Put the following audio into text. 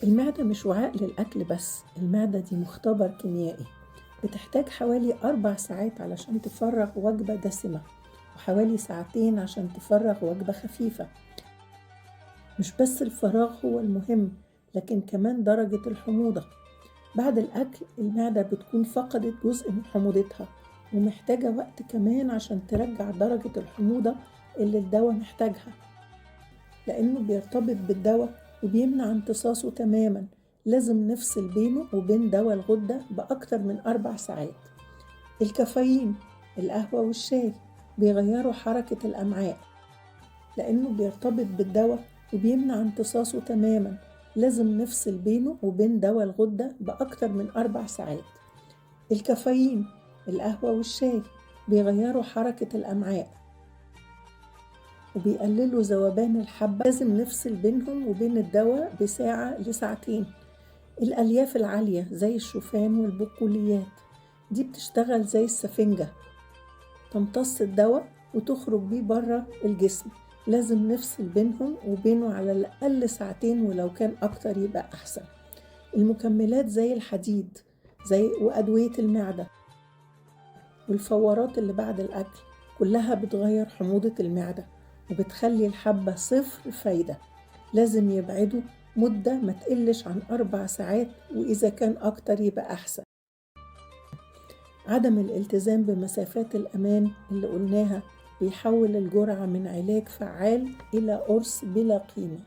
المعدة مش وعاء للأكل بس، المعدة دي مختبر كيميائي. بتحتاج حوالي 4 ساعات علشان تفرغ وجبة دسمة، وحوالي ساعتين عشان تفرغ وجبة خفيفة. مش بس الفراغ هو المهم، لكن كمان درجة الحموضة. بعد الأكل المعدة بتكون فقدت جزء من حموضتها، ومحتاجة وقت كمان عشان ترجع درجة الحموضة اللي الدواء محتاجها، لأنه بيرتبط بالدواء وبيمنع امتصاصه تماماً. لازم نفصل بينه وبين دواء الغدة بأكتر من 4 ساعات. الكافيين، القهوة والشاي بيغيروا حركة الأمعاء، لأنه بيرتبط بالدواء وبيمنع امتصاصه تماماً. لازم نفصل بينه وبين دواء الغدة بأكتر من 4 ساعات. الكافيين، القهوة والشاي بيغيروا حركة الأمعاء وبيقللوا ذوبان الحبة. لازم نفصل بينهم وبين الدواء بساعة لساعتين. الألياف العالية زي الشوفان والبقوليات دي بتشتغل زي السفنجة، تمتص الدواء وتخرج بيه بره الجسم. لازم نفصل بينهم وبينه على الأقل ساعتين، ولو كان أكتر يبقى أحسن. المكملات زي الحديد وأدوية المعدة والفورات اللي بعد الأكل كلها بتغير حموضة المعدة وبتخلي الحبة 0 فايدة. لازم يبعدوا مدة ما تقلش عن 4 ساعات، وإذا كان أكتر يبقى أحسن. عدم الالتزام بمسافات الأمان اللي قلناها بيحول الجرعة من علاج فعال إلى قرص بلا قيمة.